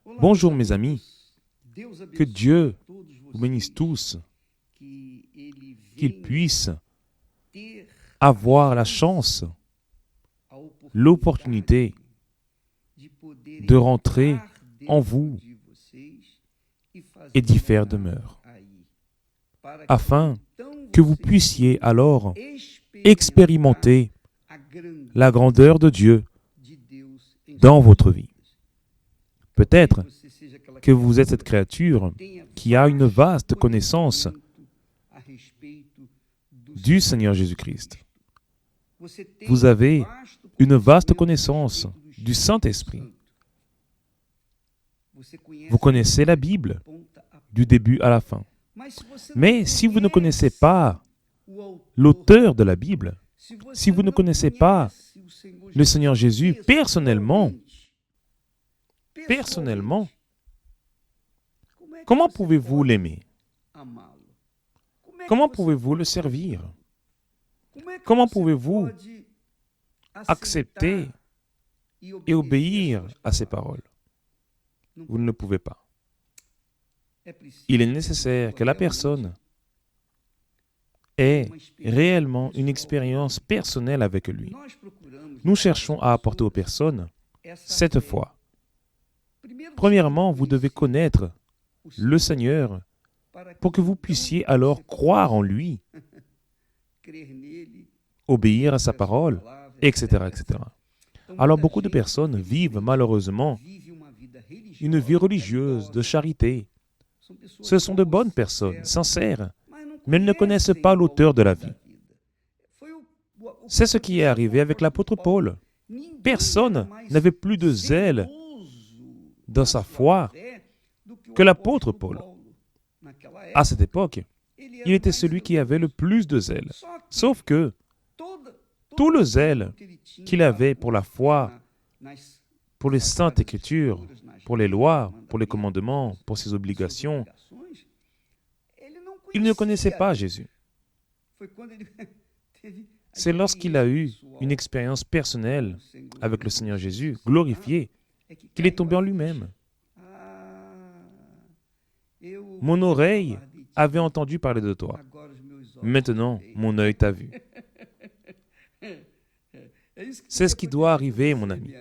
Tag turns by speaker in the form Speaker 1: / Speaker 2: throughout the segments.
Speaker 1: Bonjour mes amis, que Dieu vous bénisse tous, qu'il puisse avoir la chance, l'opportunité de rentrer en vous et d'y faire demeure, afin que vous puissiez alors expérimenter la grandeur de Dieu dans votre vie. Peut-être que vous êtes cette créature qui a une vaste connaissance du Seigneur Jésus-Christ. Vous avez une vaste connaissance du Saint-Esprit. Vous connaissez la Bible du début à la fin. Mais si vous ne connaissez pas l'auteur de la Bible, si vous ne connaissez pas le Seigneur Jésus personnellement, comment pouvez-vous l'aimer? Comment pouvez-vous le servir? Comment pouvez-vous accepter et obéir à ses paroles? Vous ne le pouvez pas. Il est nécessaire que la personne ait réellement une expérience personnelle avec lui. Nous cherchons à apporter aux personnes cette foi. Premièrement, vous devez connaître le Seigneur pour que vous puissiez alors croire en lui, obéir à sa parole, etc., etc. Alors beaucoup de personnes vivent malheureusement une vie religieuse de charité. Ce sont de bonnes personnes, sincères, mais elles ne connaissent pas l'auteur de la vie. C'est ce qui est arrivé avec l'apôtre Paul. Personne n'avait plus de zèle dans sa foi que l'apôtre Paul. À cette époque, il était celui qui avait le plus de zèle. Sauf que tout le zèle qu'il avait pour la foi, pour les saintes écritures, pour les lois, pour les commandements, pour ses obligations, il ne connaissait pas Jésus. C'est lorsqu'il a eu une expérience personnelle avec le Seigneur Jésus, glorifié, qu'il est tombé en lui-même. Mon oreille avait entendu parler de toi. Maintenant, mon œil t'a vu. C'est ce qui doit arriver, mon ami.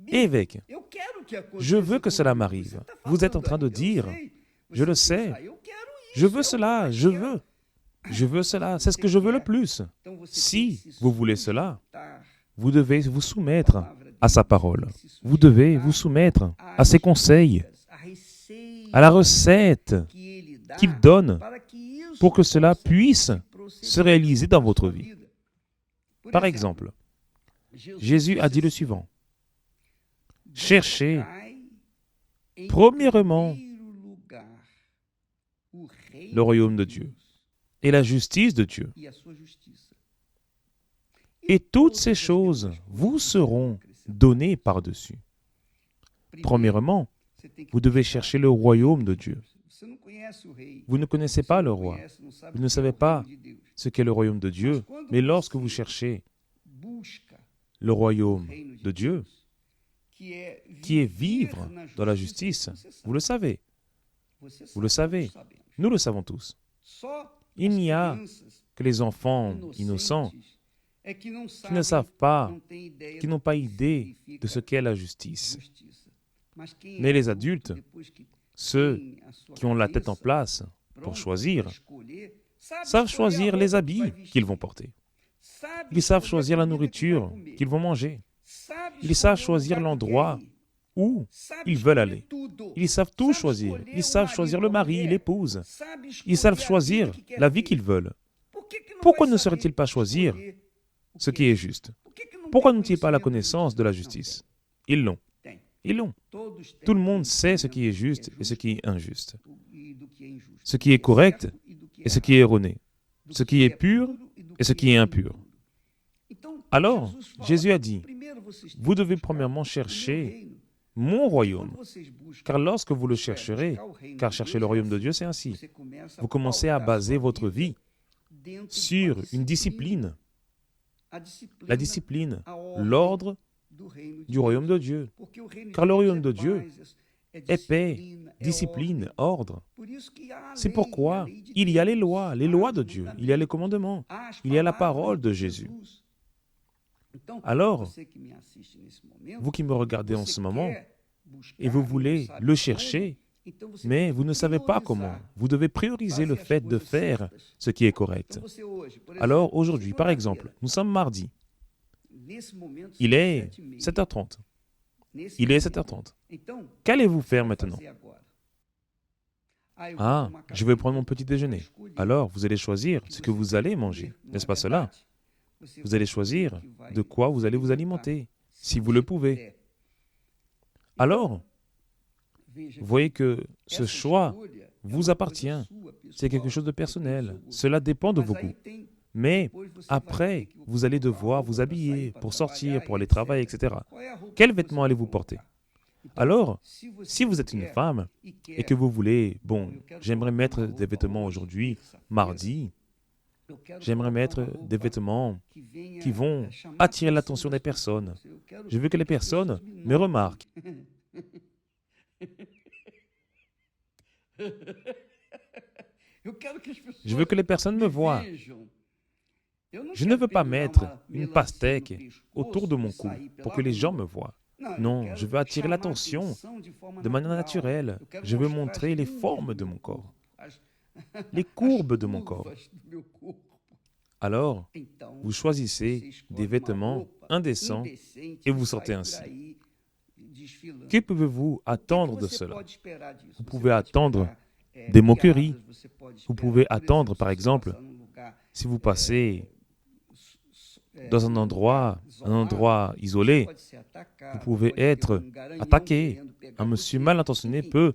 Speaker 1: Évêque, je veux que cela m'arrive. Vous êtes en train de dire, je le sais, je veux cela, je veux cela, c'est ce que je veux le plus. Si vous voulez cela, vous devez vous soumettre à sa parole. Vous devez vous soumettre à ses conseils, à la recette qu'il donne pour que cela puisse se réaliser dans votre vie. Par exemple, Jésus a dit le suivant. Cherchez premièrement le royaume de Dieu et la justice de Dieu. Et toutes ces choses vous seront données par-dessus. Premièrement, vous devez chercher le royaume de Dieu. Vous ne connaissez pas le roi. Vous ne savez pas ce qu'est le royaume de Dieu. Mais lorsque vous cherchez le royaume de Dieu, qui est vivre dans la justice, vous le savez. Vous le savez. Nous le savons tous. Il n'y a que les enfants innocents qui ne savent pas, qui n'ont pas idée de ce qu'est la justice. Mais les adultes, ceux qui ont la tête en place pour choisir, savent choisir les habits qu'ils vont porter. Ils savent choisir la nourriture qu'ils vont manger. Ils savent choisir l'endroit où ils veulent aller. Ils savent tout choisir. Ils savent choisir le mari, l'épouse. Ils savent choisir la vie qu'ils veulent. Pourquoi ne sauraient-ils pas choisir ce qui est juste? Pourquoi n'ont-ils pas la connaissance de la justice? Ils l'ont. Ils l'ont. Tout le monde sait ce qui est juste et ce qui est injuste. Ce qui est correct et ce qui est erroné. Ce qui est pur et ce qui est impur. Alors, Jésus a dit, vous devez premièrement chercher mon royaume. Car lorsque vous le chercherez, car chercher le royaume de Dieu, c'est ainsi. Vous commencez à baser votre vie sur une discipline. La discipline, l'ordre du royaume de Dieu. Car le royaume de Dieu est paix, discipline, ordre. C'est pourquoi il y a les lois de Dieu, il y a les commandements, il y a la parole de Jésus. Alors, vous qui me regardez en ce moment, et vous voulez le chercher, mais vous ne savez pas comment. Vous devez prioriser le fait de faire ce qui est correct. Alors, aujourd'hui, par exemple, nous sommes mardi. Il est 7h30. Il est 7h30. Qu'allez-vous faire maintenant? Ah, je vais prendre mon petit déjeuner. Alors, vous allez choisir ce que vous allez manger, n'est-ce pas cela? Vous allez choisir de quoi vous allez vous alimenter, si vous le pouvez. Alors, voyez que ce choix vous appartient. C'est quelque chose de personnel. Cela dépend de vos goûts. Mais après, vous allez devoir vous habiller pour sortir, pour aller travailler, etc. Quels vêtements allez-vous porter? Alors, si vous êtes une femme et que vous voulez, j'aimerais mettre des vêtements aujourd'hui, mardi, j'aimerais mettre des vêtements qui vont attirer l'attention des personnes. Je veux que les personnes me remarquent. Je veux que les personnes me voient. Je ne veux pas mettre une pastèque autour de mon cou pour que les gens me voient. Non, je veux attirer l'attention de manière naturelle. Je veux montrer les formes de mon corps, les courbes de mon corps. Alors, vous choisissez des vêtements indécents et vous sortez ainsi. Que pouvez-vous attendre de cela? Vous pouvez attendre des moqueries. Vous pouvez attendre, par exemple, si vous passez dans un endroit isolé, vous pouvez être attaqué. Un monsieur mal intentionné peut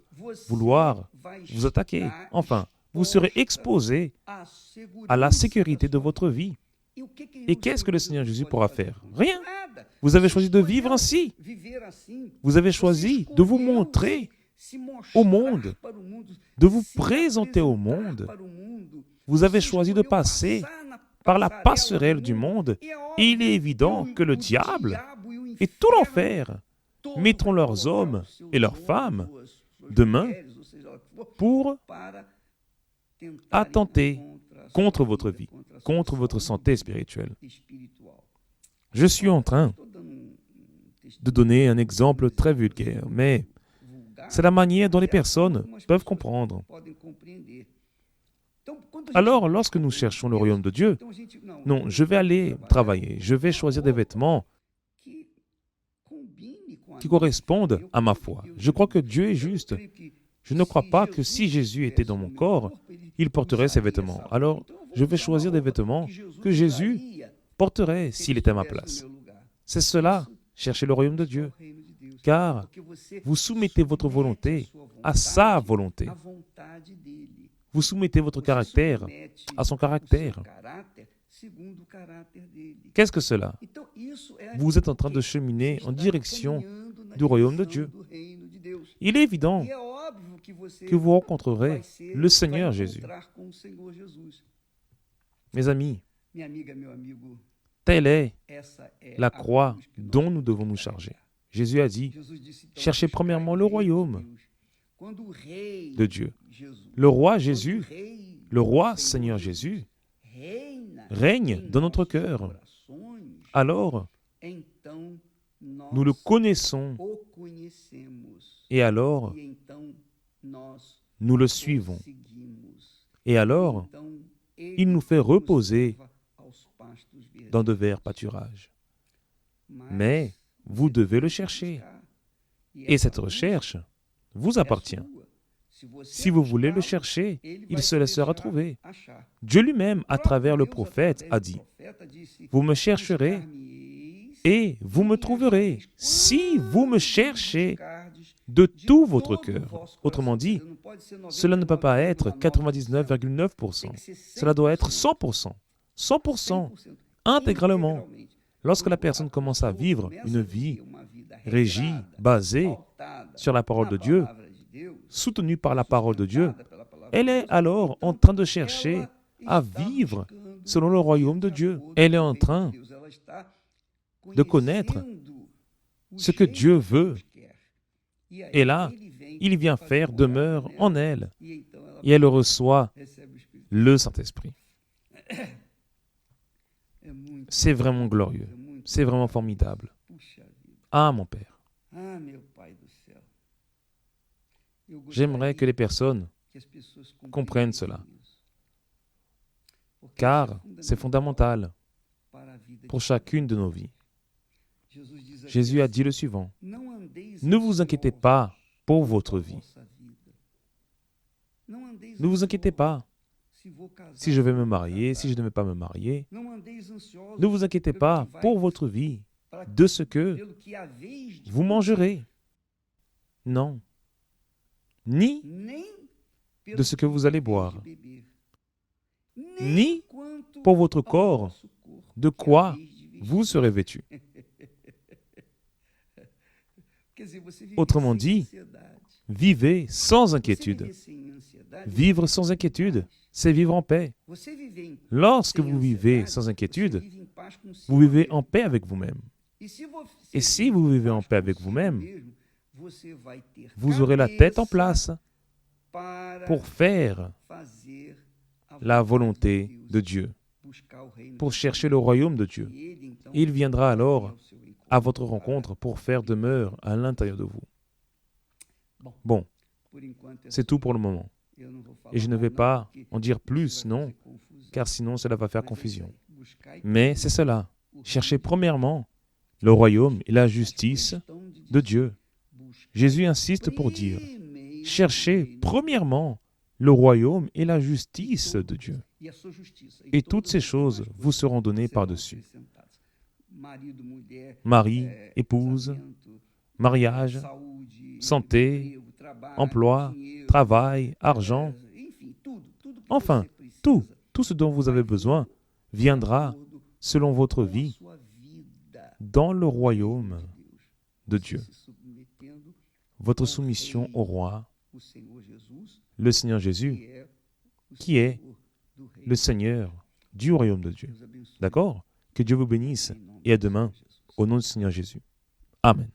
Speaker 1: vouloir vous attaquer. Enfin, vous serez exposé à la sécurité de votre vie. Et qu'est-ce que le Seigneur Jésus pourra faire? Rien. Vous avez choisi de vivre ainsi. Vous avez choisi de vous montrer au monde, de vous présenter au monde. Vous avez choisi de passer par la passerelle du monde. Et il est évident que le diable et tout l'enfer mettront leurs hommes et leurs femmes demain pour attenter contre votre vie, contre votre santé spirituelle. Je suis en train de donner un exemple très vulgaire, mais c'est la manière dont les personnes peuvent comprendre. Alors, lorsque nous cherchons le royaume de Dieu, non, je vais aller travailler, je vais choisir des vêtements qui correspondent à ma foi. Je crois que Dieu est juste. Je ne crois pas que si Jésus était dans mon corps, il porterait ces vêtements. Alors, je vais choisir des vêtements que Jésus porterait s'il était à ma place. C'est cela, chercher le royaume de Dieu. Car vous soumettez votre volonté à sa volonté. Vous soumettez votre caractère à son caractère. Qu'est-ce que cela? Vous êtes en train de cheminer en direction du royaume de Dieu. Il est évident que vous rencontrerez le Seigneur Jésus. Mes amis, telle est la croix dont nous devons nous charger. Jésus a dit, cherchez premièrement le royaume de Dieu. Le roi Jésus, le roi Seigneur Jésus, règne dans notre cœur. Alors, nous le connaissons et alors, nous le suivons. Et alors, il nous fait reposer dans de verts pâturages. Mais vous devez le chercher. Et cette recherche vous appartient. Si vous voulez le chercher, il se laissera trouver. Dieu lui-même, à travers le prophète, a dit, « Vous me chercherez et vous me trouverez, si vous me cherchez de tout votre cœur. » Autrement dit, cela ne peut pas être 99,9%. Cela doit être 100%. 100%. Intégralement. Lorsque la personne commence à vivre une vie régie, basée sur la parole de Dieu, soutenue par la parole de Dieu, elle est alors en train de chercher à vivre selon le royaume de Dieu. Elle est en train de connaître ce que Dieu veut. Et là, il vient faire demeure en elle. Et elle reçoit le Saint-Esprit. C'est vraiment glorieux. C'est vraiment formidable. Ah, mon Père. J'aimerais que les personnes comprennent cela, car c'est fondamental pour chacune de nos vies. Jésus a dit le suivant, « Ne vous inquiétez pas pour votre vie. Ne vous inquiétez pas si je vais me marier, si je ne vais pas me marier. Ne vous inquiétez pas pour votre vie, de ce que vous mangerez. Non. Ni de ce que vous allez boire, ni pour votre corps, de quoi vous serez vêtus. » Autrement dit, vivez sans inquiétude. Vivre sans inquiétude, c'est vivre en paix. Lorsque vous vivez sans inquiétude, vous vivez en paix avec vous-même. Et si vous vivez en paix avec vous-même, vous aurez la tête en place pour faire la volonté de Dieu, pour chercher le royaume de Dieu. Et il viendra alors à votre rencontre pour faire demeure à l'intérieur de vous. Bon, c'est tout pour le moment. Et je ne vais pas en dire plus, non, car sinon cela va faire confusion. Mais c'est cela. Cherchez premièrement le royaume et la justice de Dieu. Jésus insiste pour dire, cherchez premièrement le royaume et la justice de Dieu. Et toutes ces choses vous seront données par-dessus. Mari, épouse, mariage, santé, emploi, travail, argent, enfin, tout ce dont vous avez besoin viendra selon votre vie dans le royaume de Dieu. Votre soumission au roi, le Seigneur Jésus, qui est le Seigneur du royaume de Dieu. D'accord? Que Dieu vous bénisse et à demain, au nom du Seigneur Jésus. Amen.